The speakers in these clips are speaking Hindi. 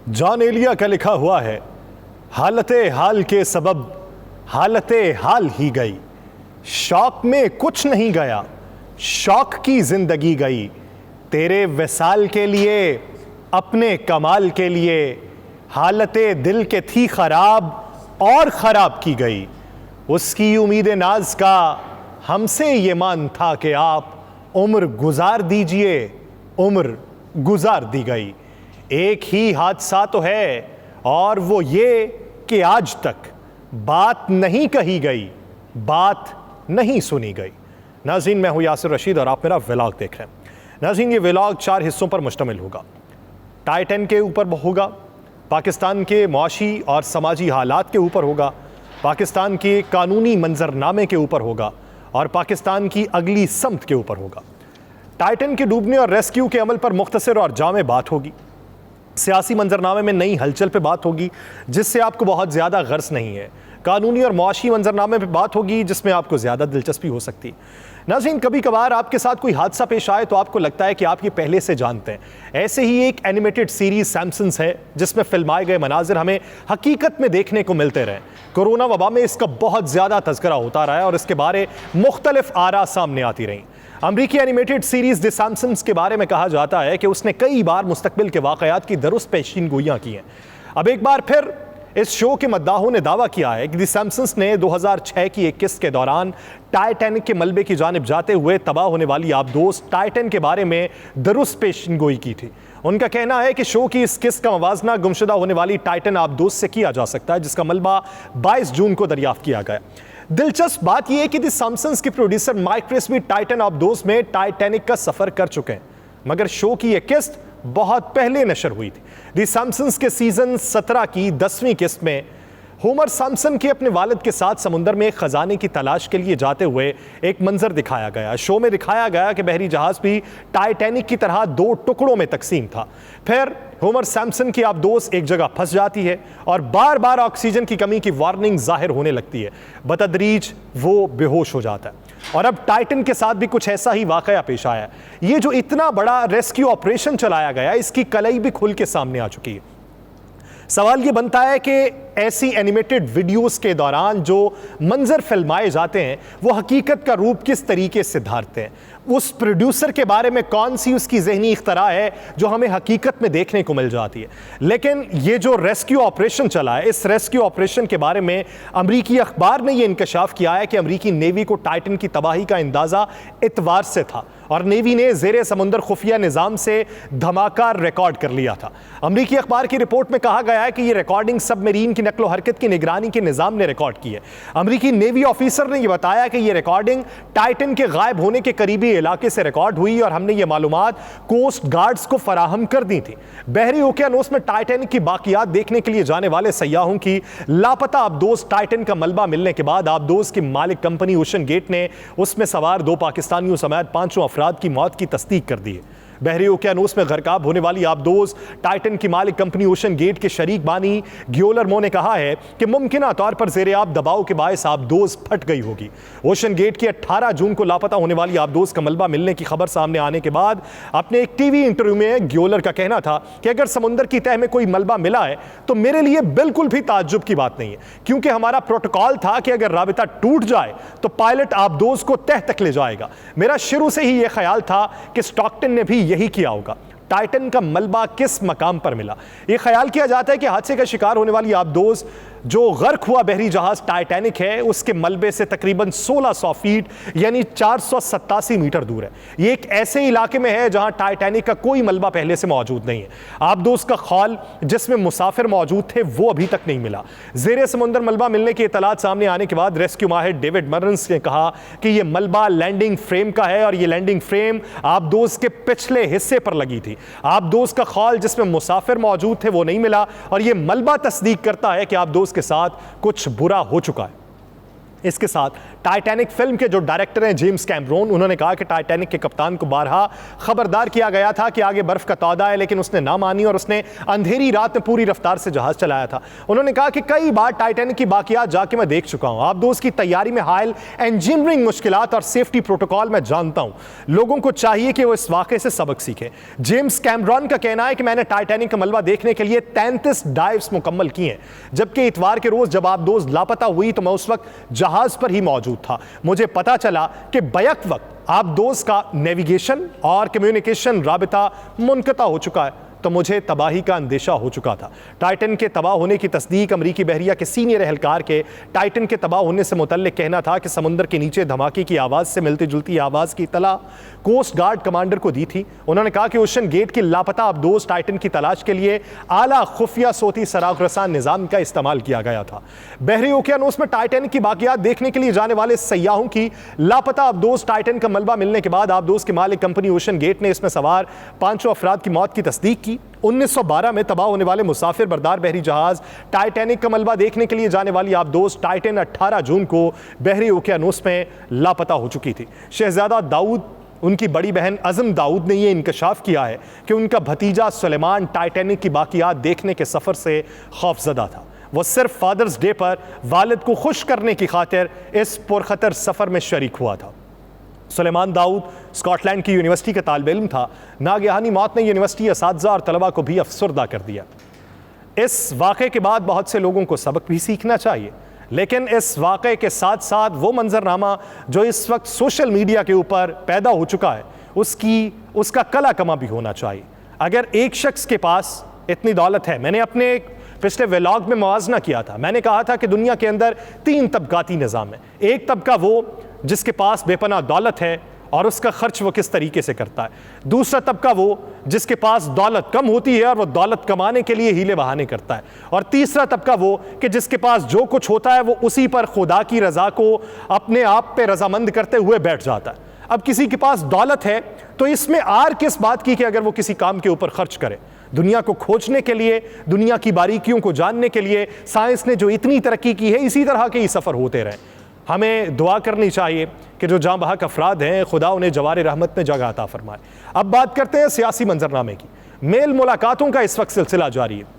जॉन एलिया का लिखा हुआ है, हालते हाल के सबब हालते हाल ही गई, शौक में कुछ नहीं गया, शौक की जिंदगी गई, तेरे विसाल के लिए अपने कमाल के लिए, हालते दिल के थी खराब और खराब की गई। उसकी उम्मीद नाज का हमसे ये मान था कि आप उम्र गुजार दीजिए, उम्र गुजार दी गई। एक ही हादसा तो है और वो ये कि आज तक बात नहीं कही गई, बात नहीं सुनी गई। नाज़रीन, मैं हूं यासिर रशीद और आप मेरा व्लॉग देख रहे हैं। नाज़रीन, ये व्लॉग 4 हिस्सों पर मुश्तमिल होगा। टाइटन के ऊपर होगा, पाकिस्तान के मुआशी और समाजी हालात के ऊपर होगा, पाकिस्तान के कानूनी मंजरनामे के ऊपर होगा और पाकिस्तान की अगली समत के ऊपर होगा। टाइटन के डूबने और रेस्क्यू के अमल पर मुख्तसर और जामे बात होगी। सियासी मंजरनामे में नई हलचल पे बात होगी जिससे आपको बहुत ज़्यादा गर्ज नहीं है। कानूनी और मुआशी मंजरनामे पे बात होगी जिसमें आपको ज़्यादा दिलचस्पी हो सकती है। नाज़रीन, कभी कभार आपके साथ कोई हादसा पेश आए तो आपको लगता है कि आप ये पहले से जानते हैं। ऐसे ही एक एनिमेटेड सीरीज सैमसन्स है जिसमें फिल्माए गए मनाजिर हमें हकीकत में देखने को मिलते रहे। कोरोना वबा में इसका बहुत ज़्यादा तज़किरा होता रहा है और इसके बारे मुख्तलिफ आरा सामने आती रहीं। अमरीकी एनिमेटेड सीरीज द सैमसन्स के बारे में कहा जाता है कि उसने कई बार मुस्तकबिल के वाक़यात की दुरुस्त पेशीन गोइयाँ की हैं। अब एक बार फिर इस शो के मद्दाहों ने दावा किया है कि द सैमसन्स ने 2006 की एक किस्त के दौरान टाइटैनिक के मलबे की जानिब जाते हुए तबाह होने वाली आबदोज़ टाइटन के बारे में दुरुस्त पेशीन गोई की थी। उनका कहना है कि शो की इस किस्त का मवाजना गुमशुदा होने वाली टाइटन आबदोज़ से किया जा सकता है जिसका मलबा 22 जून को दरियाफ्त किया गया। दिलचस्प बात यह है कि द सैमसन्स के प्रोड्यूसर माइक क्रिस भी टाइटन आबदोज़ में टाइटैनिक का सफर कर चुके हैं, मगर शो की यह किस्त बहुत पहले नशर हुई थी। द सैमसन्स के सीजन 17 की 10वीं किस्त में होमर सैमसन के अपने वालिद के साथ समुंदर में खजाने की तलाश के लिए जाते हुए एक मंजर दिखाया गया। शो में दिखाया गया कि बहरी जहाज भी टाइटैनिक की तरह 2 टुकड़ों में तकसीम था। फिर होमर सैमसन की आबदोज़ एक जगह फंस जाती है और बार बार ऑक्सीजन की कमी की वार्निंग जाहिर होने लगती है। बतदरीज वो बेहोश हो जाता है और अब टाइटन के साथ भी कुछ ऐसा ही वाकया पेश आया। ये जो इतना बड़ा रेस्क्यू ऑपरेशन चलाया गया, इसकी कलई भी खुल के सामने आ चुकी है। सवाल ये बनता है कि ऐसी एनिमेटेड वीडियोस के दौरान जो मंजर फिल्माए जाते हैं वो हकीकत का रूप किस तरीके से धारते हैं। उस प्रोड्यूसर के बारे में कौन सी उसकी जहनी इख्तरा है जो हमें हकीकत में देखने को मिल जाती है। लेकिन ये जो रेस्क्यू ऑपरेशन चला है, इस रेस्क्यू ऑपरेशन के बारे में अमरीकी अखबार ने यह इंकशाफ किया है कि अमरीकी नेवी को टाइटन की तबाही का अंदाज़ा इतवार से था और नेवी ने ज़ेरे समुंदर खुफिया निज़ाम से धमाका रिकॉर्ड कर लिया था। अमरीकी अखबार की रिपोर्ट में कहा गया है कि यह रिकॉर्डिंग सबमरीन की नकलो हरकत की निगरानी के निज़ाम ने रिकॉर्ड की है। अमरीकी नेवी ऑफिसर ने यह बताया कि यह रिकॉर्डिंग टाइटन के गायब होने के करीबी इलाके से रिकॉर्ड हुई और हमने ये मालूमात कोस्ट गार्ड्स को फराहम कर दी थी। बहरी ओकियानोस में टाइटैनिक की बाकियात देखने के लिए जाने वाले सयाहों की लापता आबदोज़ टाइटन का मलबा मिलने के बाद आबदोज़ की मालिक कंपनी ओशन गेट ने उसमें सवार 2 पाकिस्तानियों समेत 5 अफराद की मौत की तस्दीक कर दी है। बहरी ओकियानोस में गरकाब होने वाली आबदोज़ टाइटन की मालिक कंपनी ओशन गेट के शरीक बानी ग्योलरमो ने कहा है कि मुमकिना तौर पर ज़ेरे आब दबाव के बायस आबदोज़ फट गई होगी। ओशन गेट की 18 जून को लापता होने वाली आबदोज़ का मलबा मिलने की खबर सामने आने के बाद अपने एक टीवी इंटरव्यू में ग्योलर का कहना था कि अगर समुंदर की तह में कोई मलबा मिला है तो मेरे लिए बिल्कुल भी ताज्जुब की बात नहीं है, क्योंकि हमारा प्रोटोकॉल था कि अगर राबिता टूट जाए तो पायलट आबदोज़ को तह तक ले जाएगा। मेरा शुरू से ही यह ख्याल था कि स्टॉकटन ने भी यही किया होगा। टाइटन का मलबा किस मकाम पर मिला? यह ख्याल किया जाता है कि हादसे का शिकार होने वाली आबदोज़ जो गर्क हुआ बहरी जहाज टाइटैनिक है उसके मलबे से तकरीबन 1600 फीट यानी 487 मीटर दूर है। यह एक ऐसे इलाके में है जहां टाइटैनिक का कोई मलबा पहले से मौजूद नहीं है। आबदोज़ का खौल जिसमें मुसाफिर मौजूद थे वो अभी तक नहीं मिला। ज़ेरे समुंदर मलबा मिलने की इतलात सामने आने के बाद रेस्क्यू माहिर डेविड मर्न्स ने कहा कि यह मलबा लैंडिंग फ्रेम का है और यह लैंडिंग फ्रेम आबदोज़ के पिछले हिस्से पर लगी थी। आबदोज़ का खौल जिसमें मुसाफिर मौजूद थे वो नहीं मिला और यह मलबा तस्दीक करता है कि आबदोज़ के साथ कुछ बुरा हो चुका है। इसके साथ टाइटैनिक फिल्म के जो डायरेक्टर हैं जेम्स कैमरून, उन्होंने कहा कि टाइटैनिक के कप्तान को बारहा खबरदार किया गया था कि आगे बर्फ का तौदा है, लेकिन उसने ना मानी और उसने अंधेरी रात में पूरी रफ्तार से जहाज चलाया था। उन्होंने कहा कि कई बार टाइटैनिक की बाकियात जाके मैं देख चुका हूं। आबदोज की तैयारी में हायल इंजीनियरिंग मुश्किलात और सेफ्टी प्रोटोकॉल मैं जानता हूं। लोगों को चाहिए कि वो इस वाकये से सबक सीखें। जेम्स कैमरून का कहना है कि मैंने टाइटैनिक का मलबा देखने के लिए 33 डाइव्स मुकम्मल की हैं, जबकि इतवार के रोज जब आबदोज लापता हुई तो मैं उस वक्त जहाज पर ही मौजूद था। मुझे पता चला कि बैक वक्त आबदोज का नेविगेशन और कम्युनिकेशन राबिता मुनक़ता हो चुका है, तो मुझे तबाही का अंदेशा हो चुका था। टाइटन के तबाह होने की तस्दीक अमरीकी बहरिया के सीनियर एहलकार के टाइटन के तबाह होने से मुतल्लिक कहना था कि समुद्र के नीचे धमाके की आवाज़ से मिलती जुलती आवाज़ की इत्तला कोस्ट गार्ड कमांडर को दी थी। उन्होंने कहा कि ओशन गेट की लापता आबदोज टाइटन की तलाश के लिए आला खुफिया सोती सराग रसान निज़ाम का इस्तेमाल किया गया था। बहरी ओकियानोस में टाइटन की बाकियात देखने के लिए जाने वाले सयाहों की लापता आबदोज टाइटन का मलबा मिलने के बाद आबदोज के मालिक कंपनी ओशन गेट ने इसमें सवार 5 अफराद की मौत की तस्दीक की। 1912 में तबाह होने वाले मुसाफिर बरदार बहरी जहाज टाइटैनिक का मलबा देखने के लिए जाने वाली आबदोज टाइटन 18 जून को बहरी ओकियानोस में लापता हो चुकी थी। शहजादा दाऊद, उनकी बड़ी बहन अज़म दाऊद ने यह इंकशाफ किया है कि उनका भतीजा सुलेमान टाइटैनिक की बाकियात देखने के सफ़र से खौफजदा था। वह सिर्फ फादर्स डे पर वालिद को खुश करने की खातिर इस पुरखतर सफ़र में शरीक हुआ था। सुलेमान दाऊद स्कॉटलैंड की यूनिवर्सिटी का तालिब इल्म था। नागहानी मौत ने यूनिवर्सिटी असातिज़ा और तलबा को भी अफसरदा कर दिया। इस वाक़े के बाद बहुत से लोगों को सबक भी सीखना चाहिए, लेकिन इस वाक़े के साथ साथ वो मंजरनामा जो इस वक्त सोशल मीडिया के ऊपर पैदा हो चुका है उसका कला कमा भी होना चाहिए। अगर एक शख्स के पास इतनी दौलत है, मैंने अपने पिछले व्लॉग में मुआवजना किया था, मैंने कहा था कि दुनिया के अंदर 3 तबकाती निज़ाम है। एक तबका वो जिसके पास बेपनाह दौलत है और उसका खर्च वो किस तरीके से करता है। दूसरा तबका वो जिसके पास दौलत कम होती है और वो दौलत कमाने के लिए हीले बहाने करता है। और तीसरा तबका वो कि जिसके पास जो कुछ होता है वो उसी पर खुदा की रज़ा को अपने आप पे रजामंद करते हुए बैठ जाता है। अब किसी के पास दौलत है तो इसमें आर किस बात की कि अगर वो किसी काम के ऊपर खर्च करे। दुनिया को खोजने के लिए, दुनिया की बारीकियों को जानने के लिए साइंस ने जो इतनी तरक्की की है, इसी तरह के ही सफ़र होते रहें। हमें दुआ करनी चाहिए कि जो जाँ बहक अफराद हैं, खुदा उन्हें जवार रहमत में जगह अता फरमाए। अब बात करते हैं सियासी मंजरनामे की। मेल मुलाकातों का इस वक्त सिलसिला जारी है।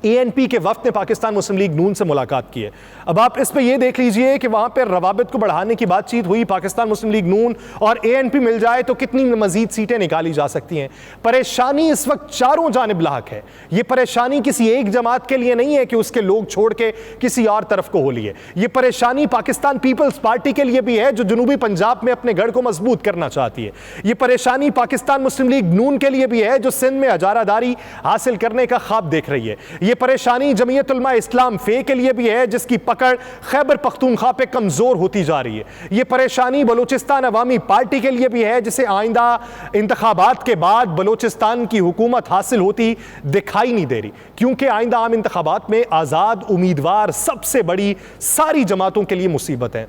ANP के वफ्द ने पाकिस्तान मुस्लिम लीग नून से मुलाकात की है। अब आप इस पे ये देख लीजिए कि वहाँ पर रवाबित को बढ़ाने की बातचीत हुई, पाकिस्तान मुस्लिम लीग नून और ANP मिल जाए तो कितनी मजीद सीटें निकाली जा सकती हैं। परेशानी इस वक्त चारों जानिब लाहक है। ये परेशानी किसी एक जमात के लिए नहीं है कि उसके लोग छोड़ के किसी और तरफ को हो लिए। ये परेशानी पाकिस्तान पीपल्स पार्टी के लिए भी है जो जनूबी पंजाब में अपने गढ़ को मजबूत करना चाहती है। ये परेशानी पाकिस्तान मुस्लिम लीग नून के लिए भी है जो सिंध में हजारादारी हासिल करने का ख्वाब देख रही है। ये परेशानी जमीयत उलमा इस्लाम फे के लिए भी है जिसकी पकड़ खैबर पख्तूनख्वा पे कमजोर होती जा रही है। ये परेशानी बलूचिस्तान अवामी पार्टी के लिए भी है जिसे आइंदा इंतखाबात के बाद बलूचिस्तान की हुकूमत हासिल होती दिखाई नहीं दे रही, क्योंकि आइंदा आम इंतखाबात में आज़ाद उम्मीदवार सबसे बड़ी सारी जमातों के लिए मुसीबत है।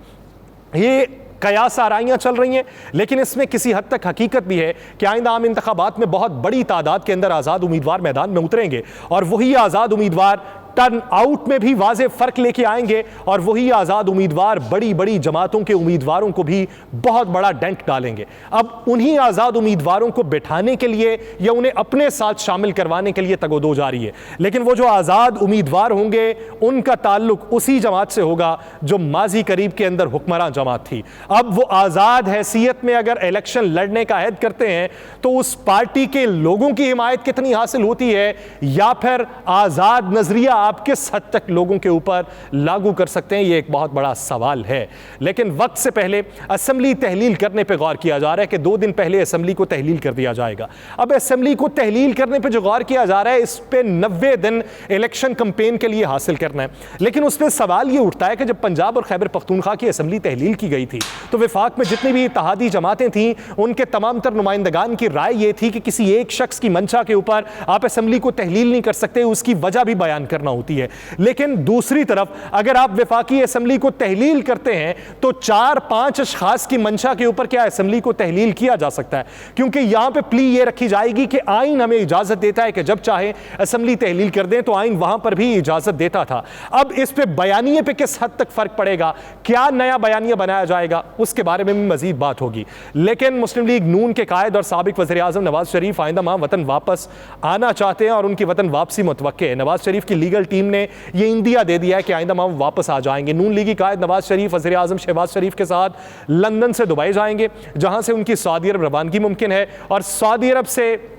ये कयास आराइयाँ चल रही हैं, लेकिन इसमें किसी हद तक हकीकत भी है कि आइंदा आम इंतखाबात में बहुत बड़ी तादाद के अंदर आज़ाद उम्मीदवार मैदान में उतरेंगे और वही आज़ाद उम्मीदवार टर्न आउट में भी वाज़े फ़र्क लेके आएंगे और वही आज़ाद उम्मीदवार बड़ी बड़ी जमातों के उम्मीदवारों को भी बहुत बड़ा डेंट डालेंगे। अब उन्हीं आज़ाद उम्मीदवारों को बिठाने के लिए या उन्हें अपने साथ शामिल करवाने के लिए तगोदो जारी है, लेकिन वो जो आज़ाद उम्मीदवार होंगे उनका ताल्लुक उसी जमात से होगा जो माजी करीब के अंदर हुक्मरान जमात थी। अब वो आज़ाद हैसियत में अगर इलेक्शन लड़ने का अहद करते हैं तो उस पार्टी के लोगों की हिमायत कितनी हासिल होती है, या फिर आज़ाद नजरिया आप किस हद तक लोगों के ऊपर लागू कर सकते हैं, ये एक बहुत बड़ा सवाल है। लेकिन वक्त से पहले असेंबली तहलील करने पे गौर किया जा रहा है कि 2 दिन पहले असेंबली को तहलील कर दिया जाएगा। अब असेंबली को तहलील करने पे जो गौर किया जा रहा है, इस पे 90 दिन इलेक्शन कैंपेन के लिए हासिल करना है। लेकिन उस पर सवाल ये उठता है कि जब पंजाब और खैबर पख्तूनख्वा की असेंबली तहलील की गई थी तो वफाक में जितनी भी इत्तेहादी जमातें थीं उनके तमाम तर नुमाइंदगान की राय ये थी कि किसी एक शख्स की मंशा के ऊपर आप असेंबली को तहलील नहीं कर सकते, उसकी वजह भी बयान करना होती है। लेकिन दूसरी तरफ अगर आप वफाकी असम्बली को तहलील करते हैं तो 4-5 अशखास की मंशा के ऊपर क्या असम्बली को तहलील किया जा सकता है, क्योंकि यहां पे प्ली ये रखी जाएगी कि आइन हमें इजाजत देता है कि जब चाहे असम्बली तहलील कर दें, तो आइन वहां पर भी इजाजत देता था। अब इस पे बयानिए पे किस हद तक फर्क पड़ेगा, क्या नया बयानिया बनाया जाएगा, उसके बारे में भी मजीद बात होगी। लेकिन मुस्लिम लीग नून के कायद और साबिक वज़ीर आज़म नवाज शरीफ आइंदा माह वतन वापस आना चाहते हैं और उनकी वतन वापसी मुतवक्के है। नवाज शरीफ की लीगल टीम ने यह इंदिया दे दिया है कि आइंदा माह वापस आ जाएंगे। नून लीगी कायद नवाज शरीफ वज़ीर आज़म शहबाज शरीफ के साथ लंदन से दुबई जाएंगे, जहां से उनकी सऊदी अरब रवानगी मुमकिन है, और सऊदी अरब से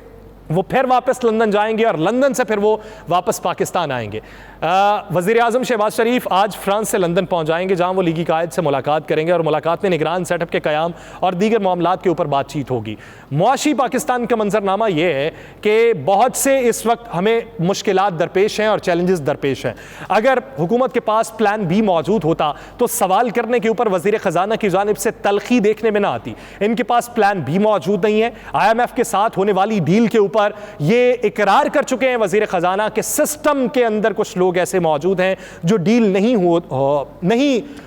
वो फिर वापस लंदन जाएंगे और लंदन से फिर वो वापस पाकिस्तान आएंगे। वज़ीर आज़म शहबाज शरीफ आज फ्रांस से लंदन पहुंच जाएंगे, जहां वो लीगी कायद से मुलाकात करेंगे और मुलाकात में निगरान सेटअप के क़याम और दीगर मामलात के ऊपर बातचीत होगी। मुआशी पाकिस्तान का मंजरनामा ये है कि बहुत से इस वक्त हमें मुश्किलात दरपेश हैं और चैलेंजेस दरपेश हैं। अगर हुकूमत के पास प्लान बी मौजूद होता तो सवाल करने के ऊपर वज़ीर ख़जाना की जानिब से तलखी देखने में ना आती। इनके पास प्लान बी मौजूद नहीं है। IMF के साथ होने वाली डील के ऊपर ये इकरार कर चुके हैं वज़ीर ख़जाना के सिस्टम के अंदर कुछ लोग ऐसे मौजूद हैं जो डील नहीं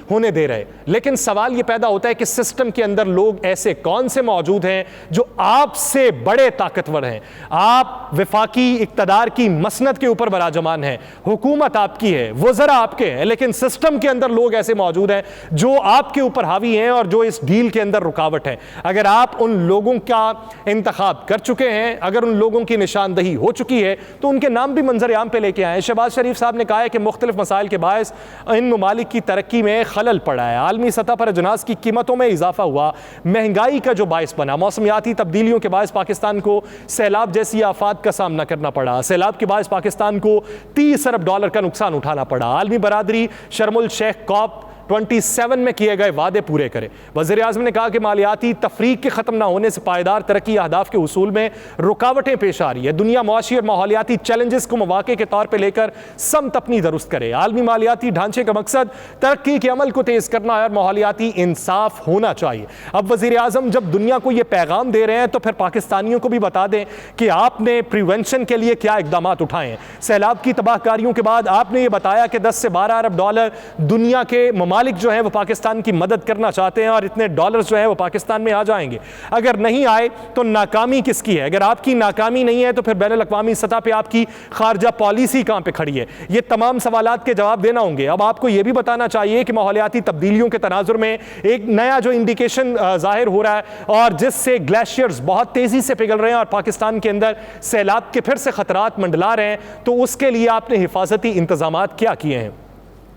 होने दे रहे। लेकिन सवाल ये पैदा होता है कि सिस्टम के अंदर लोग ऐसे कौन से मौजूद हैं जो आपसे बड़े ताकतवर हैं। आप वफाकी इक़्तिदार की मसनद के ऊपर बराजमान हैं, हुकूमत आपकी है, वज़रा आपके हैं, लेकिन सिस्टम के अंदर लोग ऐसे मौजूद हैं जो आपके ऊपर हावी हैं और जो इस डील के अंदर रुकावट है। अगर आप उन लोगों का इंतखाब कर चुके हैं, अगर उन लोगों की निशानदही हो चुकी है, तो उनके नाम भी मंजर आम पे लेके आए। शहबाज शरीफ साहब ने कहा है कि मुख्तलिफ मसाइल के बायस इन ममालिक की तरक्की में खलल पड़ा है। आलमी सतह पर अजनास की कीमतों में इजाफा हुआ, महंगाई का जो बायस बना, मौसमियाती तब्दीलियों के बायस पाकिस्तान को सैलाब जैसी आफात का सामना करना पड़ा। सैलाब के बायस पाकिस्तान को $30 अरब का नुकसान उठाना पड़ा। आलमी बरादरी शर्मुल शेख कॉप 27 में किए गए वादे पूरे करे। वज़ीर आज़म ने कहा कि मालियाती तफरीक के ख़त्म न होने से पायदार तरक्की अहदाफ के उसूल में रुकावटें पेश आ रही है। दुनिया मुआशी और माहौलियाती चैलेंजेस को मौके के तौर पर लेकर समत अपनी दुरुस्त करे। आलमी मालियाती ढांचे का मकसद तरक्की के अमल को तेज़ करना है और माहौलियाती इंसाफ होना चाहिए। अब वज़ीर आज़म जब दुनिया को यह पैगाम दे रहे हैं तो फिर पाकिस्तानियों को भी बता दें कि आपने प्रिवेंशन के लिए क्या इकदाम उठाए हैं। सैलाब की तबाहकारियों के बाद आपने ये बताया कि 10 से 12 अरब डॉलर दुनिया के ममालिक जो है वो पाकिस्तान की मदद करना चाहते हैं और इतने डॉलर्स जो है वो पाकिस्तान में आ जाएंगे। अगर नहीं आए तो नाकामी किसकी है? अगर आपकी नाकामी नहीं है तो फिर बैनुल अक़वामी सतह पे आपकी खारजा पॉलिसी कहां पे खड़ी है? ये तमाम सवालात के जवाब देना होंगे। अब आपको ये भी बताना चाहिए कि माहौलियाती तब्दीलियों के तनाजुर में एक नया जो इंडिकेशन जाहिर हो रहा है और जिससे ग्लेशियर्स बहुत तेजी से पिघल रहे हैं और पाकिस्तान के अंदर सैलाब के फिर से खतरात मंडला रहे हैं, तो उसके लिए आपने हिफाजती इंतजामात क्या किए हैं?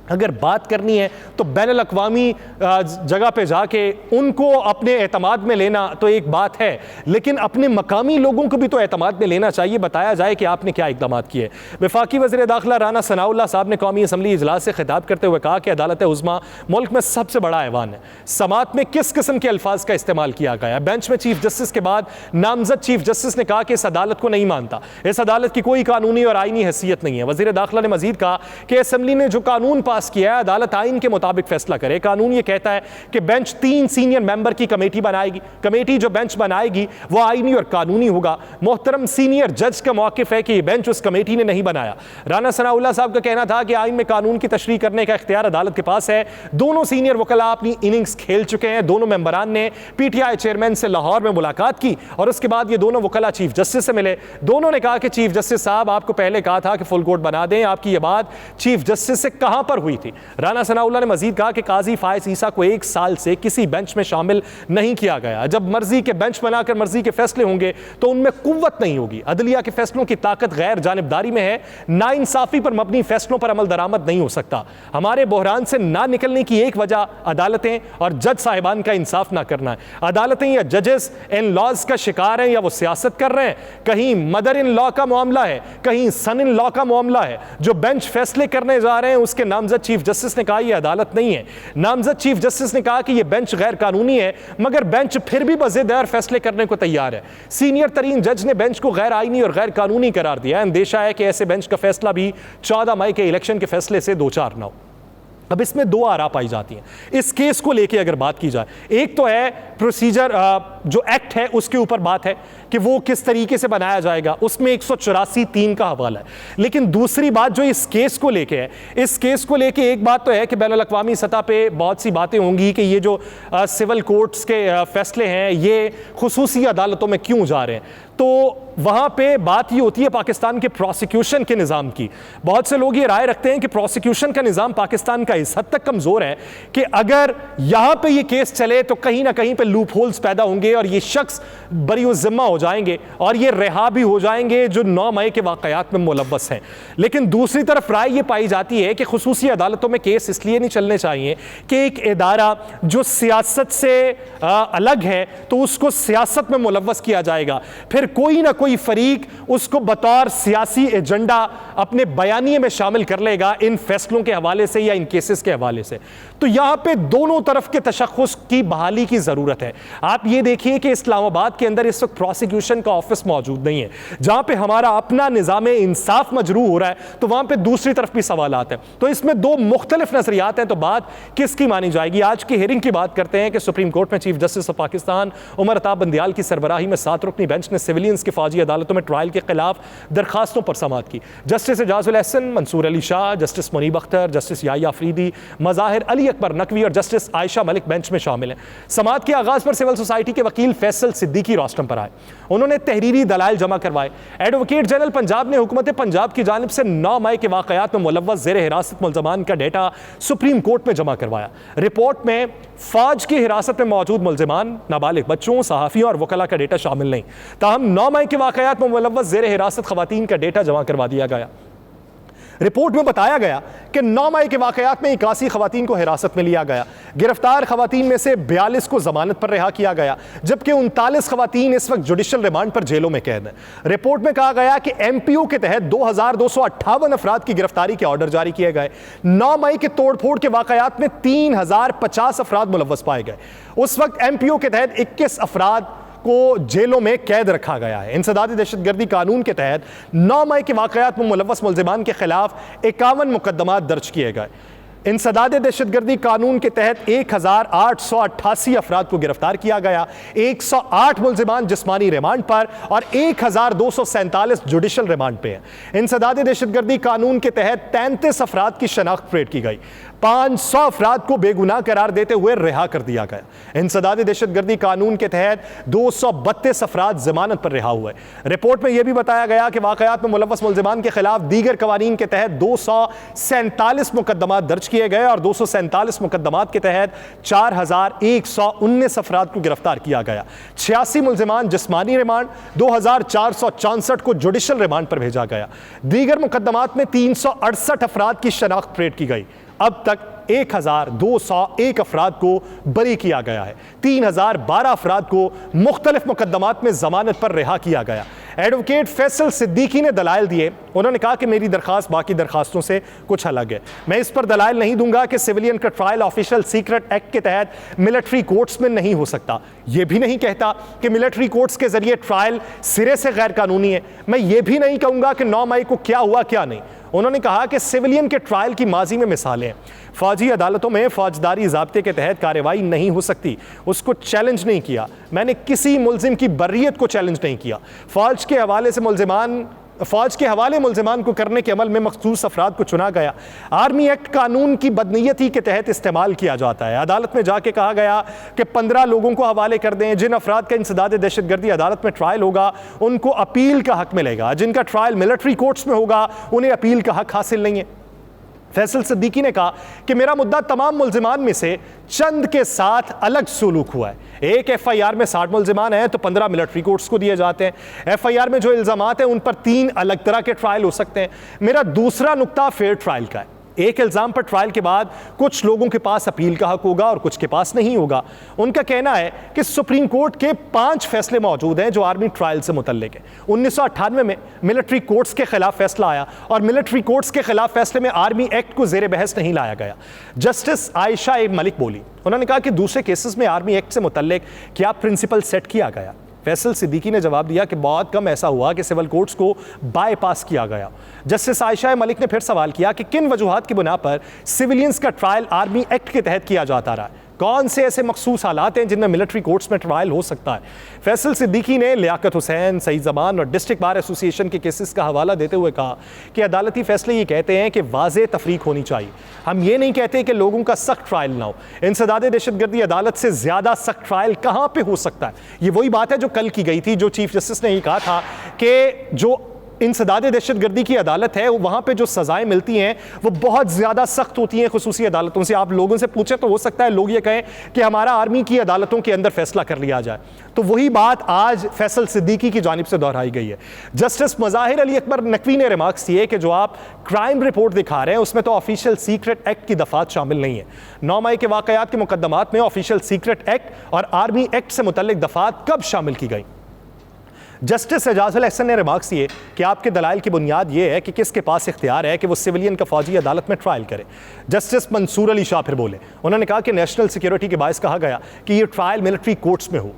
अगर बात करनी है तो बैनुल अक़वामी जगह पे जाके उनको अपने एतमाद में लेना तो एक बात है, लेकिन अपने मकामी लोगों को भी तो एतमाद में लेना चाहिए। बताया जाए कि आपने क्या इक़दाम किए। वफाकी वज़ीर दाखिला राना सनाउल्लाह साहब ने कौमी असम्बली इजलास से खिताब करते हुए कहा कि अदालत उज़्मा मुल्क में सबसे बड़ा ऐवान है। समात में किस किस्म के अल्फाज का इस्तेमाल किया गया? बेंच में चीफ जस्टिस के बाद नामजद चीफ जस्टिस ने कहा कि इस अदालत को नहीं मानता, इस अदालत की कोई कानूनी और आईनी हैसियत नहीं है। वज़ीर दाखिला ने मजीद कहा कि असम्बली ने जो कानून पास किया है अदालत आइन के मुताबिक फैसला करे। कानून ये कहता है कि बेंच 3 सीनियर मेंबर की कमेटी बनाएगी। कमेटी जो बेंच बनाएगी वो आइनी और कानूनी होगा। मोहतरम सीनियर जज का मौक़िफ़ है कि ये बेंच उस कमेटी ने नहीं बनाया। राना सनाउल्लाह साहब का कहना था कि आइन में कानून की तशरीह करने का इख्तियार अदालत के पास है। दोनों सीनियर वकला अपनी इनिंग्स खेल चुके हैं। दोनों मेंबरान ने PTI चेयरमैन से लाहौर में मुलाकात की और उसके बाद ये दोनों वकला चीफ जस्टिस से मिले। दोनों ने कहा कि चीफ जस्टिस साहब, आपको पहले कहा था कि फुल कोर्ट बना दें, आपकी ये बात चीफ जस्टिस से कहां पर हुई थी? राना सनाउल्लाह ने मजीद कहा कि काजी फायज ईसा को 1 साल से किसी बेंच में शामिल नहीं किया गया। जब मर्जी के बेंच बनाकर मर्जी के फैसले होंगे तो उनमें कुव्वत नहीं होगी। अदलिया के फैसलों की ताकत गैर जानिबदारी में है। नाइंसाफी पर मबनी फैसलों पर अमल दरामद नहीं हो सकता। हमारे बहरान से ना निकलने की एक वजह अदालतें और जज साहिबान का इंसाफ ना करना है। अदालतें या जजेस इन लॉज का शिकार हैं या वो सियासत कर रहे हैं। कहीं मदर इन लॉ का मामला है, कहीं सन इन लॉ का मामला है। जो बेंच फैसले करने जा रहे हैं उसके नामजद चीफ जस्टिस ने कहा यह अदालत नहीं है। नामजद चीफ जस्टिस ने कहा कि यह बेंच गैर कानूनी है, मगर बेंच फिर भी बज़ेदार फैसले करने को तैयार है। सीनियर तरीन जज ने बेंच को गैर आईनी और गैर कानूनी करार दिया। अंदेशा है कि ऐसे बेंच का फैसला भी 14 मई के इलेक्शन के फैसले से दो चार ना हो। अब इसमें 2 आरा पाई जाती हैं इस केस को लेके अगर बात की जाए। एक तो है प्रोसीजर, जो एक्ट है उसके ऊपर बात है कि वो किस तरीके से बनाया जाएगा, उसमें 184(3) का हवाला है। लेकिन दूसरी बात जो इस केस को लेके है, इस केस को लेके एक बात तो है कि बैनुल अक़वामी सतह पे बहुत सी बातें होंगी कि ये जो सिविल कोर्ट्स के फैसले हैं ये खुसूसी अदालतों में क्यों जा रहे हैं। तो वहाँ पे बात ये होती है पाकिस्तान के प्रोसिक्यूशन के निज़ाम की। बहुत से लोग ये राय रखते हैं कि प्रोसिक्यूशन का निज़ाम पाकिस्तान का इस हद तक कमज़ोर है कि अगर यहाँ पे ये केस चले तो कहीं ना कहीं पे लूप होल्स पैदा होंगे और ये शख्स बरी-उज़्ज़िम्मा हो जाएंगे और ये रिहा भी हो जाएंगे जो 9 मई के वाक़यात में मुलव्वस हैं। लेकिन दूसरी तरफ राय ये पाई जाती है कि खुसूसी अदालतों में केस इसलिए नहीं चलने चाहिए कि एक इदारा जो सियासत से अलग है तो उसको सियासत में मुलव्वस किया जाएगा, फिर कोई ना कोई फरीक उसको बतौर सियासी एजेंडा अपने बयानिए में शामिल कर लेगा इन फैसलों के हवाले से या इन केसेस के हवाले से। तो यहां पे दोनों तरफ के तशख़्ख़ुस की बहाली की जरूरत है। आप ये देखिए कि इस्लामाबाद के अंदर इस वक्त प्रोसिक्यूशन का ऑफिस मौजूद नहीं है, जहां पे हमारा अपना निज़ाम इंसाफ मजरू हो रहा है तो वहां पे दूसरी तरफ भी सवालात हैं। तो इसमें दो मुख्तलिफ नजरियात हैं, तो बात किसकी मानी जाएगी। आज की हियरिंग की बात करते हैं कि सुप्रीम कोर्ट में chief justice of Pakistan Umar Ata Bandial की सरबराही में 7 रुकनी बेंच ने सिविलियंस के फौजी अदालतों में ट्रायल के खिलाफ दरखास्तों पर समाअत की। Justice Ejazul Ahsan, Mansoor Ali Shah, justice Munib Akhtar, justice Yahya Afridi, Mazahir Ali Akbar Naqvi और जस्टिस आयशा मलिक बेंच में शामिल हैं। समाअत के आगाज़ पर सिविल सोसाइटी के वकील फैसल सिद्दीकी रोस्टम पर आए। उन्होंने तहरीरी दलाइल जमा करवाए। एडवोकेट जनरल पंजाब ने हुकूमत पंजाब की जानिब से 9 मई के वाक़यात में मुलव्वस ज़ेर हिरासत मुल्ज़मान का डेटा सुप्रीम कोर्ट में जमा करवाया। रिपोर्ट में फौज की हिरासत में मौजूद मुल्ज़िमान, नाबालिग बच्चों, सहाफ़ियों और वकला का डेटा शामिल नहीं। ताहम 9 मई के वाक़यात में मुलव्वस ज़ेर हिरासत ख़वातीन का डेटा जमा करवा दिया गया। रिपोर्ट में बताया गया कि 9 मई के वाक़यात में 81 ख़वातीन को हिरासत में लिया गया। गिरफ्तार ख़वातीन में से 42 को ज़मानत पर रिहा किया गया, जबकि 39 ख़वातीन इस वक्त जुडिशल रिमांड पर जेलों में कैद हैं। रिपोर्ट में कहा गया कि MPO के तहत 2258 अफराद की गिरफ्तारी के ऑर्डर जारी किए गए। 9 मई के तोड़ फोड़ के वाक़यात में 3050 अफराद मुलव्वस पाए गए। उस वक्त MPO के तहत 21 अफराद को जेलों में कैद रखा गया है। इंसदादी दहशतगर्दी कानून के तहत 9 मई के वाक़यात में मुलव्वस मुल्ज़िमान के खिलाफ 51 मुकदमात दर्ज किए गए। इंसदादी दहशतगर्दी कानून के तहत 1888 अफराद को गिरफ्तार किया गया, 108 मुल्ज़िमान जिस्मानी रिमांड पर और 1247 जुडिशल रिमांड पे हैं। इंसदादी दहशतगर्दी कानून के तहत 33 अफराद की शनाख्त परेड की गई, 500 अफराद को बेगुनाह करार देते हुए रिहा कर दिया गया। इंसदादी दहशतगर्दी कानून के तहत 232 अफराद जमानत पर रिहा हुए। रिपोर्ट में यह भी बताया गया कि वाक़यात में मुलव्वस मुल्ज़िमान के खिलाफ दीगर कवानीन के तहत 247 मुकदमात दर्ज किए गए और 247 मुकदमात के तहत 4119 अफराद को गिरफ्तार किया गया। 86 मुल्ज़िमान जिस्मानी रिमांड, 2464 को जुडिशल रिमांड पर भेजा गया। दीगर मुकदमात में 368 अफराद की शनाख्त परेड की गई। अब तक 1201 अफराद को बरी किया गया है। 3012 अफराद को मुख्तलिफ मुकदमात में जमानत पर रिहा किया गया। एडवोकेट फैसल सिद्दीकी ने दलाइल दिए। उन्होंने कहा कि मेरी दरखास्त बाकी दरखास्तों से कुछ अलग है। मैं इस पर दलाइल नहीं दूंगा कि सिविलियन का ट्रायल ऑफिशियल सीक्रेट एक्ट के तहत मिलिट्री कोर्ट्स में नहीं हो सकता। यह भी नहीं कहता कि मिलिट्री कोर्ट्स के जरिए ट्रायल सिरे से गैर कानूनी है। मैं ये भी नहीं कहूंगा कि 9 मई को क्या हुआ क्या नहीं। उन्होंने कहा कि सिविलियन के ट्रायल की माजी में मिसालें हैं। फौजी अदालतों में फौजदारी ज़ाब्ते के तहत कार्रवाई नहीं हो सकती, उसको चैलेंज नहीं किया। मैंने किसी मुल्जिम की बर्रियत को चैलेंज नहीं किया। फौज के हवाले मुल्जिमान को करने के अमल में मखसूस अफराद को चुना गया। आर्मी एक्ट कानून की बदनीयती के तहत इस्तेमाल किया जाता है। अदालत में जाके कहा गया कि 15 लोगों को हवाले कर दें। जिन अफराद का इंसदाद दहशतगर्दी अदालत में ट्रायल होगा उनको अपील का हक मिलेगा, जिनका ट्रायल मिलिट्री कोर्ट्स में होगा उन्हें अपील का हक हासिल नहीं है। फैसल सिद्दीकी ने कहा कि मेरा मुद्दा तमाम मुल्जिमान में से चंद के साथ अलग सुलूक हुआ है। एक FIR में 60 मुल्जिमान हैं तो 15 मिलिट्री कोर्ट्स को दिए जाते हैं। FIR में जो इल्ज़ामात हैं उन पर 3 अलग तरह के ट्रायल हो सकते हैं। मेरा दूसरा नुक्ता फेयर ट्रायल का है। एक इल्ज़ाम पर ट्रायल के बाद कुछ लोगों के पास अपील का हक होगा और कुछ के पास नहीं होगा। उनका कहना है कि सुप्रीम कोर्ट के 5 फैसले मौजूद हैं जो आर्मी ट्रायल से मुतल्लिक है। 1998 में मिलिट्री कोर्ट्स के खिलाफ फैसला आया और मिलिट्री कोर्ट्स के खिलाफ फैसले में आर्मी एक्ट को ज़ेर बहस नहीं लाया गया। जस्टिस आयशा मलिक बोली, उन्होंने कहा कि दूसरे केसेस में आर्मी एक्ट से मुतल्लिक क्या प्रिंसिपल सेट किया गया। फैसल सिद्दीकी ने जवाब दिया कि बहुत कम ऐसा हुआ कि सिविल कोर्ट्स को बाईपास किया गया। जस्टिस आयशा मलिक ने फिर सवाल किया कि किन वजूहात की बुना पर सिविलियंस का ट्रायल आर्मी एक्ट के तहत किया जाता रहा है। कौन से ऐसे मखसूस हालात हैं जिनमें मिलिट्री कोर्ट्स में ट्रायल हो सकता है? फैसल सिद्दीकी ने लियाकत हुसैन, सईद जमान और डिस्ट्रिक्ट बार एसोसिएशन के केसेस का हवाला देते हुए कहा कि अदालती फैसले ये कहते हैं कि वाज़ेह तफरीक होनी चाहिए। हम ये नहीं कहते कि लोगों का सख्त ट्रायल ना हो। इंसदादे दहशतगर्दी अदालत से ज़्यादा सख्त ट्रायल कहाँ पर हो सकता है? ये वही बात है जो कल की गई थी, जो चीफ जस्टिस ने ये कहा था कि जो इंसदादे दहशतगर्दी की अदालत है वहाँ पे जो सजाएं मिलती हैं वो बहुत ज़्यादा सख्त होती हैं खुसूसी अदालतों से। आप लोगों से पूछें तो हो सकता है लोग ये कहें कि हमारा आर्मी की अदालतों के अंदर फैसला कर लिया जाए। तो वही बात आज फैसल सिद्दीकी की जानिब से दोहराई गई है। जस्टिस मज़ाहिर अली अकबर नकवी ने रिमार्क्स किए कि जो आप क्राइम रिपोर्ट दिखा रहे हैं उसमें तो ऑफिशियल सीक्रेट एक्ट की दफात शामिल नहीं है। 9 मई के वाक़यात के मुकदमात में ऑफिशियल सीक्रेट एक्ट और आर्मी एक्ट से मुतल्लिक दफात कब शामिल की गई? जस्टिस एजाजुल एहसन ने रिमार्क्स किए कि आपके दलाइल की बुनियाद यह है कि किसके पास इख्तियार है कि वो सिविलियन का फौजी अदालत में ट्रायल करे। जस्टिस मंसूर अली शाह फिर बोले, उन्होंने कहा कि नेशनल सिक्योरिटी के बायस कहा गया कि ये ट्रायल मिलिट्री कोर्ट्स में हो।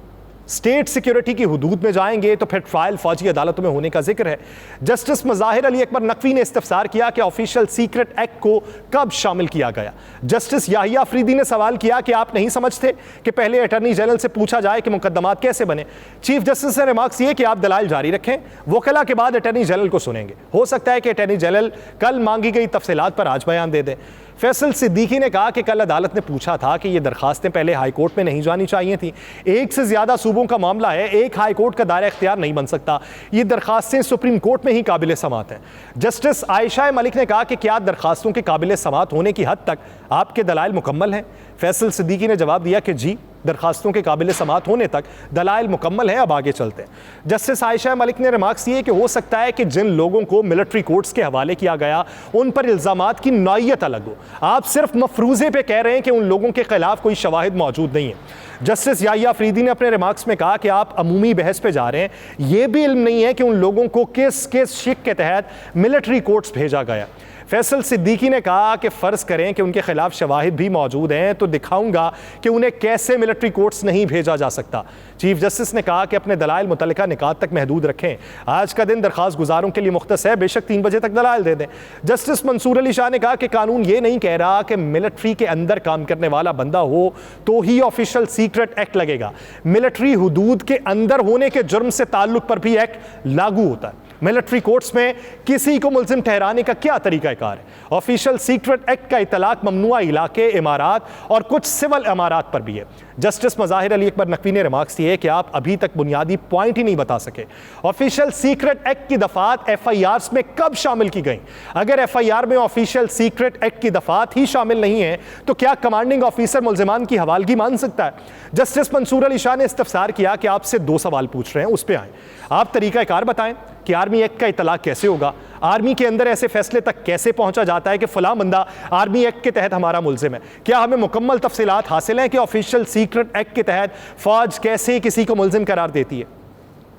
स्टेट सिक्योरिटी की हुदूद में जाएंगे तो फिर ट्रायल फौजी अदालतों में होने का जिक्र है। जस्टिस मज़ाहिर अली अकबर नकवी ने इस्तफसार किया कि ऑफिशियल सीक्रेट एक्ट को कब शामिल किया गया। जस्टिस याहिया अफरीदी ने सवाल किया कि आप नहीं समझते कि पहले अटॉर्नी जनरल से पूछा जाए कि मुकदमात कैसे बने। चीफ जस्टिस ने रिमार्क्स किए कि आप दलाइल जारी रखें, वकला के बाद अटॉर्नी जनरल को सुनेंगे। हो सकता है कि अटॉर्नी जनरल कल मांगी गई तफसीलात पर आज बयान दे दें। फैसल सिद्दीकी ने कहा कि कल अदालत ने पूछा था कि ये दरखास्तें पहले हाई कोर्ट में नहीं जानी चाहिए थी। एक से ज़्यादा सूबों का मामला है, एक हाई कोर्ट का दायरा इख्तियार नहीं बन सकता। ये दरखास्तें सुप्रीम कोर्ट में ही काबिल समात हैं। जस्टिस आयशा मलिक ने कहा कि क्या दरखास्तों के काबिल समात होने की हद तक आपके दलाइल मुकम्मल हैं? फैसल सिद्दीकी ने जवाब दिया कि जी, दरखास्तों के काबिल समात होने तक दलाइल मुकम्मल है, अब आगे चलते हैं। जस्टिस आयशा मलिक ने रिमार्क्स किए कि हो सकता है कि जिन लोगों को मिलिट्री कोर्ट्स के हवाले किया गया उन पर इल्ज़ामात की नौइयत अलग हो। आप सिर्फ मफरूज़े पे कह रहे हैं कि उन लोगों के खिलाफ कोई शवाहिद मौजूद नहीं है। जस्टिस याहिया अफरीदी ने अपने रिमार्क्स में कहा कि आप अमूमी बहस पे जा रहे हैं, ये भी इल्म नहीं है कि उन लोगों को किस किस शिक के तहत मिलिट्री कोर्ट्स भेजा गया। फैसल सिद्दीकी ने कहा कि फ़र्ज़ करें कि उनके खिलाफ शवाहिद भी मौजूद हैं तो दिखाऊंगा कि उन्हें कैसे मिलिट्री कोर्ट्स नहीं भेजा जा सकता। चीफ जस्टिस ने कहा कि अपने दलाइल मुतल्लिका निकात तक महदूद रखें। आज का दिन दरख्वास्त गुजारों के लिए मुख्तस है, बेशक 3 बजे तक दलाइल दे दें। जस्टिस मंसूर अली शाह ने कहा कि कानून ये नहीं कह रहा कि मिलिट्री के अंदर काम करने वाला बंदा हो तो ही ऑफिशियल सीक्रेट एक्ट लगेगा। मिलिट्री हुदूद के अंदर होने के जुर्म से ताल्लुक पर भी एक्ट लागू होता है। मिलिट्री कोर्ट्स में किसी को मुल्जिम ठहराने का क्या तरीकाकार है? ऑफिशियल सीक्रेट एक्ट का इतलाक ममनुआ इलाके, इमारात और कुछ सिविल इमारात पर भी है। जस्टिस मज़ाहिर अली अकबर नकवी ने रिमार्क्स दिए कि आप अभी तक बुनियादी पॉइंट ही नहीं बता सके। ऑफिशियल सीक्रेट एक्ट की दफात FIRs में कब शामिल की गई? अगर FIR में ऑफिशियल सीक्रेट एक्ट की दफात ही शामिल नहीं है तो क्या कमांडिंग ऑफिसर मुल्जिमान की हवालगी मान सकता है? जस्टिस मंसूर अली शाह ने इस्तफसार किया कि आपसे 2 सवाल पूछ रहे हैं, उस पर आए। आप तरीकाकार बताएं कि आर्मी एक्ट का इतलाक कैसे होगा? आर्मी के अंदर ऐसे फैसले तक कैसे पहुंचा जाता है कि फला बंदा आर्मी एक्ट के तहत हमारा मुल्जिम है? क्या हमें मुकम्मल तफसीलात हासिल हैं कि ऑफिशियल सीक्रेट एक्ट के तहत फौज कैसे किसी को मुल्जिम करार देती है?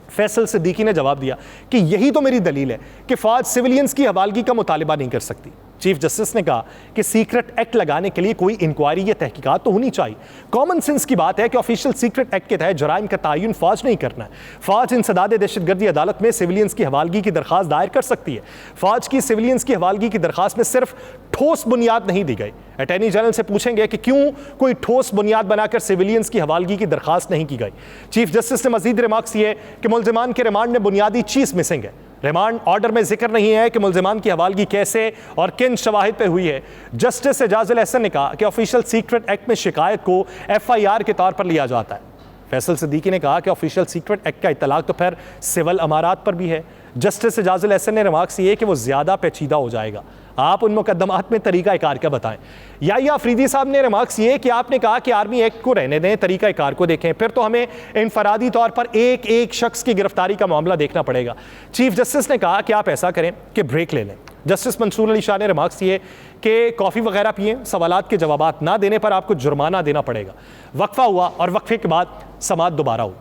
फैसल सिद्दीकी ने जवाब दिया कि यही तो मेरी दलील है कि फौज सिविलियंस की हवालगी का मुतालिबा नहीं कर सकती। चीफ जस्टिस ने कहा कि सीक्रेट एक्ट लगाने के लिए कोई इंक्वायरी या तहकीकात तो होनी चाहिए। कॉमन सेंस की बात है कि ऑफिशियल सीक्रेट एक्ट के तहत जराइम का तयन फौज नहीं करना है। फौज इंसदादे दहशतगर्दी अदालत में सिविलियंस की हवालगी की दरखास्त दायर कर सकती है। फौज की सिविलियंस की हवालगी की दरखास्त में सिर्फ ठोस बुनियाद नहीं दी गई। अटॉर्नी जनरल से पूछेंगे कि क्यों कोई ठोस बुनियाद बनाकर सिविलियंस की हवालगी की दरखास्त नहीं की गई। चीफ जस्टिस ने मजीद रिमार्क्स किए कि मुल्जिमान के रिमांड में बुनियादी चीज मिसिंग है। रिमांड ऑर्डर में जिक्र नहीं है कि मुल्जिमान की हवालगी कैसे और किन शवाहिद पे हुई है। जस्टिस एजाजुल एहसन ने कहा कि ऑफिशियल सीक्रेट एक्ट में शिकायत को FIR के तौर पर लिया जाता है। फैसल सिद्दीकी ने कहा कि ऑफिशियल सीक्रेट एक्ट का इतलाक तो फिर सिविल अमारात पर भी है। जस्टिस एजाजुल एहसन ने रिमार्क्स किए कि वो ज़्यादा पेचीदा हो जाएगा, आप उन मुकदमात में तरीक़ाकार का बताएं। याहिया अफरीदी साहब ने रिमार्क्स ये कि आपने कहा कि आर्मी एक्ट को रहने दें, तरीक़ाकार को देखें, फिर तो हमें इनफरादी तौर पर एक एक शख्स की गिरफ्तारी का मामला देखना पड़ेगा। चीफ जस्टिस ने कहा कि आप ऐसा करें कि ब्रेक ले लें। जस्टिस मंसूर अली शाह ने रिमार्क्स किए कि कॉफ़ी वगैरह पिएं, सवालात के जवाबात ना देने पर आपको जुर्माना देना पड़ेगा। वक्फा हुआ और वक्फे के बाद समाअत दोबारा हुई।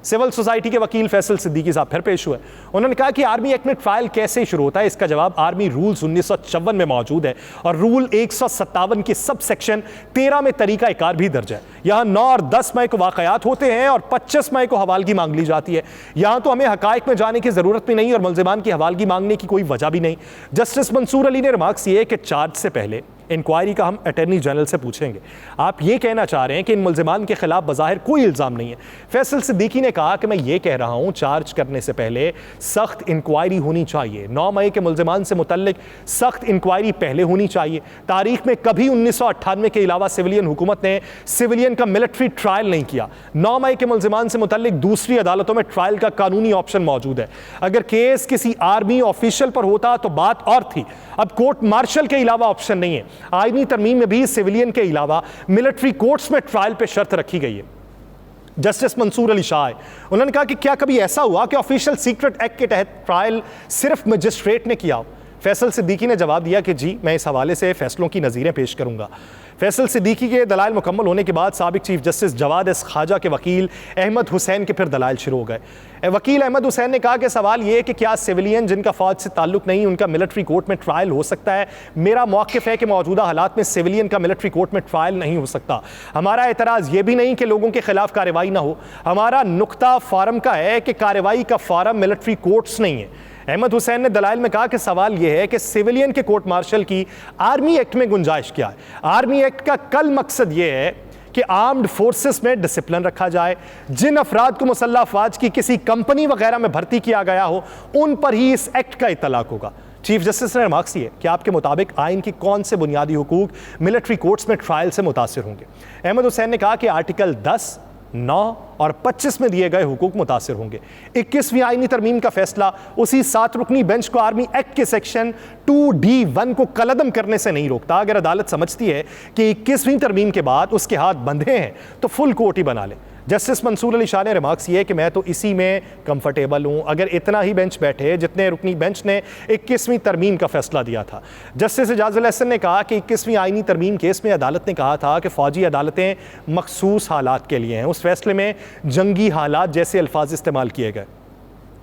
सिविल सोसाइटी के वकील फैसल सिद्दीकी साहब फिर पेश हुए। उन्होंने कहा कि आर्मी एक्ट में ट्रायल कैसे शुरू होता है, इसका जवाब आर्मी रूल्स 1954 में मौजूद है और रूल 157 की सब सेक्शन 13 में तरीका कार भी दर्ज है। यहाँ 9 और 10 मई को वाकयात होते हैं और 25 मई को हवालगी मांग ली जाती है। यहाँ तो हमें हकायक में जाने की जरूरत भी नहीं और मुल्जिमान की हवालगी मांगने की कोई वजह भी नहीं। जस्टिस मंसूर अली ने रिमार्क्स किए कि चार्ज से पहले इंक्वायरी का हम अटॉर्नी जनरल से पूछेंगे। आप ये कहना चाह रहे हैं कि इन मुल्ज़िमान के खिलाफ बज़ाहिर कोई इल्ज़ाम नहीं है। फैसल सिद्दीकी ने कहा कि मैं ये कह रहा हूँ चार्ज करने से पहले सख्त इंक्वायरी होनी चाहिए। 9 मई के मुल्ज़िमान से मुतल्लिक सख्त इंक्वायरी पहले होनी चाहिए। तारीख में कभी 1998 के अलावा सिविलियन हुकूमत ने सिविलियन का मिलिट्री ट्रायल नहीं किया। 9 मई के मुल्ज़िमान से मुतल्लिक दूसरी अदालतों में ट्रायल का कानूनी ऑप्शन मौजूद है। अगर केस किसी आर्मी ऑफिशियल पर होता तो बात और थी। अब कोर्ट मार्शल के अलावा ऑप्शन नहीं है। आईनी तरमीम में भी सिविलियन के अलावा मिलिट्री कोर्ट्स में ट्रायल पे शर्त रखी गई है। जस्टिस मंसूर अली शाह उन्होंने कहा कि क्या कभी ऐसा हुआ कि ऑफिशियल सीक्रेट एक्ट के तहत ट्रायल सिर्फ मजिस्ट्रेट ने किया? फैसल सिद्दीकी ने जवाब दिया कि जी, मैं इस हवाले से फैसलों की नज़ीरें पेश करूंगा। फैसल सिद्दीकी के दलाइल मुकम्मल होने के बाद साबिक चीफ जस्टिस जवाद एस खाजा के वकील अहमद हुसैन के फिर दलाइल शुरू हो गए। वकील अहमद हुसैन ने कहा कि सवाल ये है कि क्या सिविलियन जिनका फौज से ताल्लुक नहीं, उनका मिलिट्री कोर्ट में ट्रायल हो सकता है? मेरा मौक़िफ़ है कि मौजूदा हालात में सिविलियन का मिलिट्री कोर्ट में ट्रायल नहीं हो सकता। हमारा एतराज़ ये भी नहीं कि लोगों के खिलाफ कार्रवाई ना हो, हमारा नुक्ता फारम का है कि कार्रवाई का फारम मिलिट्री कोर्ट्स नहीं है। अहमद हुसैन ने दलाइल में कहा कि सवाल यह है कि सिविलियन के कोर्ट मार्शल की आर्मी एक्ट में गुंजाइश क्या है। आर्मी एक्ट का कल मकसद यह है कि आर्म्ड फोर्सेस में डिसिप्लिन रखा जाए। जिन अफराद को मुसल्लह अफवाज की किसी कंपनी वगैरह में भर्ती किया गया हो, उन पर ही इस एक्ट का इतलाक होगा। चीफ जस्टिस ने रिमार्क्स किए कि आपके मुताबिक आइन की कौन से बुनियादी हुकूक मिलिट्री कोर्ट्स में ट्रायल से मुतासिर होंगे? अहमद हुसैन ने कहा कि आर्टिकल 10, 9 और 25 में दिए गए हुकूक मुतासिर होंगे। 21वीं आईनी तरमीम का फैसला उसी 7 रुकनी बेंच को आर्मी एक्ट के सेक्शन 2D1 को कलअदम करने से नहीं रोकता। अगर अदालत समझती है कि 21वीं तरमीम के बाद उसके हाथ बंधे हैं तो फुल कोर्ट ही बना ले। जस्टिस मंसूर अली शाह ने रिमार्क्स किए कि मैं तो इसी में कंफर्टेबल हूँ अगर इतना ही बेंच बैठे जितने रुकनी बेंच ने 21वीं तरमीम का फैसला दिया था। जस्टिस एजाजुल एहसन ने कहा कि 21वीं आईनी तरमीम केस में अदालत ने कहा था कि फ़ौजी अदालतें मखसूस हालात के लिए हैं। उस फैसले में जंगी हालात जैसे अल्फाज इस्तेमाल किए गए।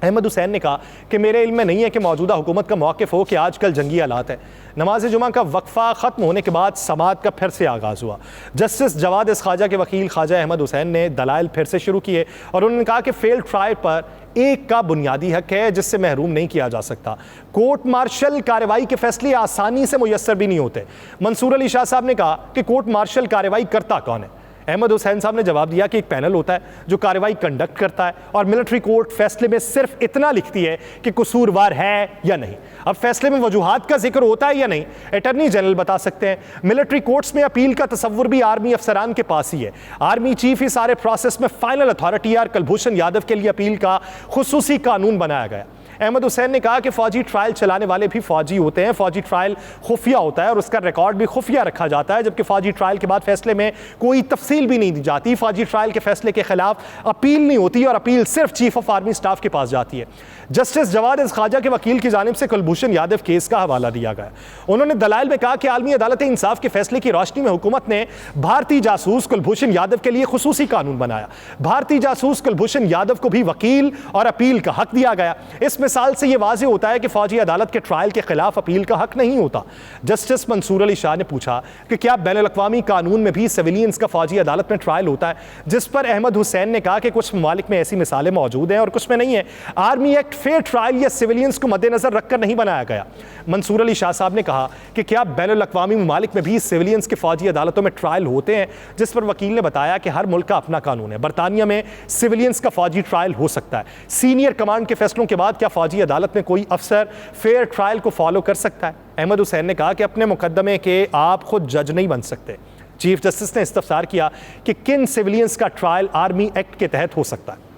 अहमद हुसैन ने कहा कि मेरे इल्म में नहीं है कि मौजूदा हुकूमत का मौक़िफ़ हो कि आजकल जंगी हालात है। नमाज जुमा का वक्फ़ा ख़त्म होने के बाद समात का फिर से आगाज़ हुआ। जस्टिस जवाद एस खाजा के वकील ख्वाजा अहमद हुसैन ने दलाइल फिर से शुरू किए और उन्होंने कहा कि फेल ट्रायल पर एक का बुनियादी हक है जिससे महरूम नहीं किया जा सकता। कोर्ट मार्शल कार्रवाई के फैसले आसानी से मुयस्सर भी नहीं होते। मंसूर अली शाह साहब ने कहा कि कोर्ट मार्शल कार्रवाई करता कौन है? अहमद हुसैन साहब ने जवाब दिया कि एक पैनल होता है जो कार्रवाई कंडक्ट करता है और मिलिट्री कोर्ट फैसले में सिर्फ इतना लिखती है कि कसूरवार है या नहीं। अब फैसले में वजूहात का जिक्र होता है या नहीं, अटॉर्नी जनरल बता सकते हैं। मिलिट्री कोर्ट्स में अपील का तसव्वुर भी आर्मी अफसरान के पास ही है। आर्मी चीफ ही सारे प्रोसेस में फाइनल अथॉरिटी है। कुलभूषण यादव के लिए अपील का खुसूसी कानून बनाया गया। अहमद हुसैन ने कहा कि फौजी ट्रायल चलाने वाले भी फौजी होते हैं। फौजी ट्रायल खुफिया होता है और उसका रिकॉर्ड भी खुफिया रखा जाता है, जबकि फौजी ट्रायल के बाद फैसले में कोई तफसील भी नहीं दी जाती। फौजी ट्रायल के फैसले के खिलाफ अपील नहीं होती और अपील सिर्फ चीफ ऑफ आर्मी स्टाफ के पास जाती है। जस्टिस जवाद एस खाजा के वकील की जानिब से कुलभूषण यादव केस का हवाला दिया गया। उन्होंने दलाइल में कहा कि आलमी अदालत इंसाफ के फैसले की रोशनी में हुकूमत ने भारतीय जासूस कुलभूषण यादव के लिए खुसूसी कानून बनाया। भारतीय जासूस कुलभूषण यादव को भी वकील और अपील का हक दिया गया। इस मिसाल से यह वाज़ेह होता है कि फौजी अदालत के ट्रायल के खिलाफ अपील का हक नहीं होता। जस्टिस मंसूर अली शाह ने पूछा कि क्या बैनुल-अक़वामी कानून में भी सिविलियंस का फौजी अदालत में ट्रायल होता है, जिस पर अहमद हुसैन ने कहा कि कुछ ममालिक में ऐसी मिसालें मौजूद हैं और कुछ में नहीं है। आर्मी एक्ट फेयर ट्रायल या सिविलियंस को मद्देनजर रखकर नहीं बनाया गया। मंसूर अली शाह साहब ने कहा कि क्या बैनुल-अक़वामी ममालिक में भी सिविलियंस के फौजी अदालतों में ट्रायल होते हैं, जिस पर वकील ने बताया कि हर मुल्क का अपना कानून है। बरतानिया में सिविलियंस का फौजी ट्रायल हो सकता है। सीनियर कमांड के फैसलों के बाद क्या फौजी अदालत में कोई अफसर फेयर ट्रायल को फॉलो कर सकता है? अहमद हुसैन ने कहा कि अपने मुकदमे के आप खुद जज नहीं बन सकते। चीफ जस्टिस ने इस्तफसार किया कि किन सिविलियंस का ट्रायल आर्मी एक्ट के तहत हो सकता है।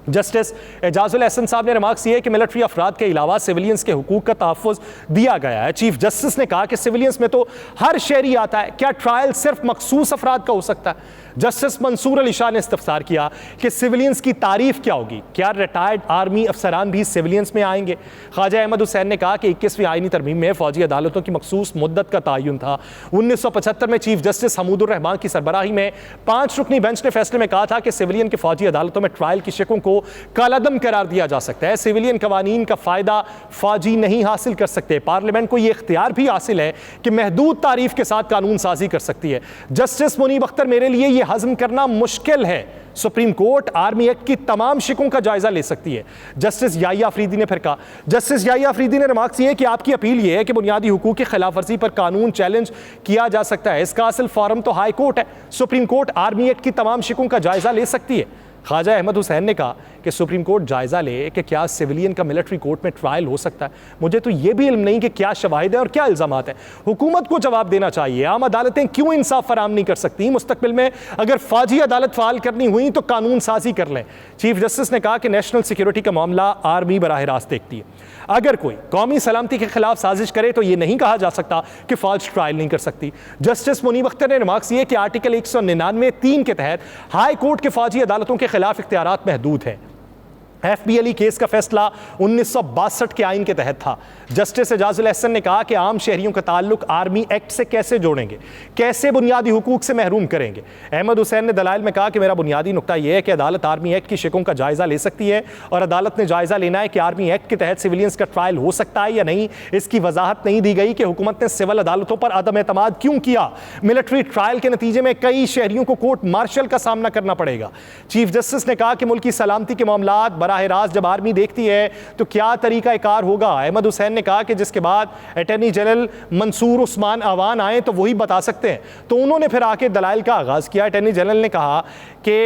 जस्टिस एजाजुल एहसन साहब ने रिमार्क्स किए कि मिलिट्री अफराद के अलावा सिविलियंस के हुकूक का तहफ़्फ़ुज़ दिया गया है। चीफ जस्टिस ने कहा कि सिविलियंस में तो हर शहरी आता है, क्या ट्रायल सिर्फ मखसूस अफराद का हो सकता है? जस्टिस मंसूर अली शाह ने इस्तफसार किया कि सिविलियंस की तारीफ क्या होगी, क्या रिटायर्ड आर्मी अफसरान भी सिविलियंस में आएंगे? ख्वाजा अहमद हुसैन ने कहा कि 21वीं आईनी तरमीम में फौजी अदालतों की मखसूस मुद्दत का तयन था। 1975 में चीफ जस्टिस हमूदुर रहमान की सरबराही में 5 रुकनी बेंच ने फैसले में कहा था कि सिविलियन के फौजी अदालतों में ट्रायल की शिकों को कालादम करार दिया जा सकता है। सिविलियन कवानीन का फायदा फौजी नहीं हासिल कर सकते। पार्लियामेंट को यह इख्तियार भी हासिल है कि महदूद तारीफ के साथ कानून साजी कर सकती है। जस्टिस मुनीब अख्तर मेरे लिए ये हजम करना मुश्किल है। सुप्रीम कोर्ट आर्मी एक्ट की तमाम शिकों का जायजा ले सकती है। जस्टिस याहिया अफरीदी ने फिर कहा, जस्टिस याहिया अफरीदी ने रिमार्क्स ये कि आपकी अपील ये है कि बुनियादी हुकूक की खिलाफ वर्जी पर कानून चैलेंज किया जा सकता है, इसका असल फॉरम तो हाई कोर्ट है। सुप्रीम कोर्ट आर्मी एक्ट की तमाम शिकों का जायजा ले सकती है। ख्वाजा अहमद हुसैन ने कहा कि सुप्रीम कोर्ट जायजा ले कि क्या सिविलियन का मिलिट्री कोर्ट में ट्रायल हो सकता है। मुझे तो यह भी इल्म नहीं कि क्या शवाहिद है और क्या इल्जामात है। हुकूमत को जवाब देना चाहिए। आम अदालतें क्यों इंसाफ फराम नहीं कर सकती? मुस्तकबिल में अगर फौजी अदालत फाल करनी हुई तो कानून साजी कर लें। चीफ जस्टिस ने कहा कि नेशनल सिक्योरिटी का मामला आर्मी बराह रास्त देखती है। अगर कोई कौमी सलामती के खिलाफ साजिश करे तो यह नहीं कहा जा सकता कि फौज ट्रायल नहीं कर सकती। जस्टिस मुनीब अख्तर ने रिमार्क्स ये कि आर्टिकल 199(3) के तहत हाई कोर्ट के फौजी अदालतों के खिलाफ इख्तियारात महदूद है। FBLE केस का फैसला 1962 के आइन के तहत था। जस्टिस एजाजुल एहसन ने कहा कि आम शहरियों का ताल्लुक आर्मी एक्ट से कैसे जोड़ेंगे, कैसे बुनियादी हुकूक से महरूम करेंगे। अहमद हुसैन ने दलाइल में कहा कि मेरा बुनियादी नुक्ता यह है कि अदालत आर्मी एक्ट की शिकों का जायजा ले सकती है और अदालत ने जायजा लेना है कि आर्मी एक्ट के तहत सिविलियंस का ट्रायल हो सकता है या नहीं। इसकी वजाहत नहीं दी गई कि हुकूमत ने सिविल अदालतों पर अदम एतमाद क्यों किया। मिलिट्री ट्रायल के नतीजे में कई शहरियों को कोर्ट मार्शल का सामना करना पड़ेगा। चीफ जस्टिस ने कहा कि मुल्क की सलामती के मामलात बराह रास्त जब आर्मी देखती है तो क्या तरीका कार होगा। अहमद हुसैन ने कहा कि जिसके बाद अटॉर्नी जनरल मंसूर उस्मान अवान आए तो वही बता सकते हैं। तो उन्होंने फिर आके दलाइल का आगाज किया। अटॉर्नी जनरल ने कहा कि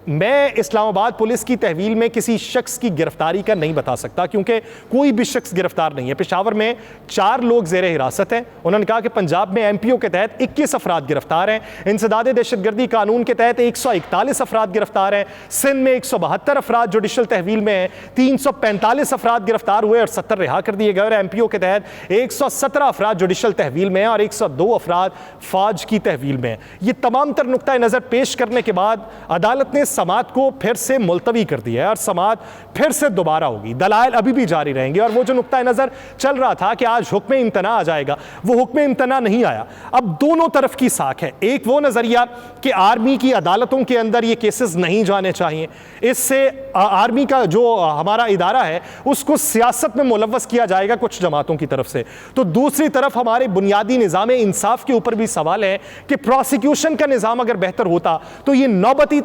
मैं इस्लामाबाद पुलिस की तहवील में किसी शख्स की गिरफ्तारी का नहीं बता सकता क्योंकि कोई भी शख्स गिरफ्तार नहीं है। पेशावर में 4 लोग जेर हिरासत हैं। उन्होंने कहा कि पंजाब में MPO के तहत 21 अफराद गिरफ्तार हैं। इंसदादे दहशतगर्दी कानून के तहत 141 अफराद गिरफ्तार हैं। सिंध में 172 अफराद जुडिशल तहवील में हैं। 345 अफराद गिरफ्तार हुए और 70 रिहा कर दिए गए और MPO के तहत 117 अफराद जुडिशल तहवील में हैं और 102 अफराद फौज की तहवील में हैं। ये तमाम तर नुक्ता नज़र पेश करने के बाद अदालत ने समात को फिर से मुलतवी कर दिया है और समात फिर से दोबारा होगी। दलाइल अभी भी जारी रहेंगे और वो जो नुक्ता नज़र चल रहा था कि आज हुक्म इम्तना आ जाएगा, वो हुक्म इम्तना नहीं आया। अब दोनों तरफ की साख है। एक वो नज़रिया कि आर्मी की अदालतों के अंदर ये केसेस नहीं जाने चाहिए, इससे आर्मी का जो हमारा इदारा है उसको सियासत में मुलव्वस किया जाएगा कुछ जमातों की तरफ से। तो दूसरी तरफ हमारे बुनियादी निज़ाम इंसाफ के ऊपर भी सवाल है कि प्रोसिक्यूशन का निज़ाम अगर बेहतर होता तो ये नौबती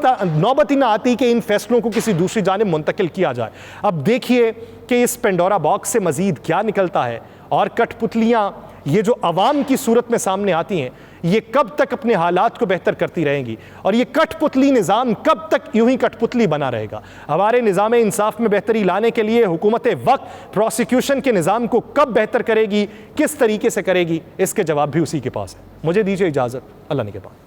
ना आती कि इन फैसलों को किसी दूसरी जानिब मुंतकिल किया जाए। अब देखिए कि इस पेंडोरा बॉक्स से मजीद क्या निकलता है और कठपुतलियां ये जो अवाम की सूरत में सामने आती हैं ये कब तक अपने हालात को बेहतर करती रहेंगी और ये कठपुतली निज़ाम कब तक यूं ही कठपुतली बना रहेगा। हमारे निज़ाम इंसाफ में बेहतरी लाने के लिए हुकूमत वक्त प्रोसिक्यूशन के निज़ाम को कब बेहतर करेगी, किस तरीके से करेगी, इसके जवाब भी उसी के पास है। मुझे दीजिए इजाज़त, अल्लाह ने के पास।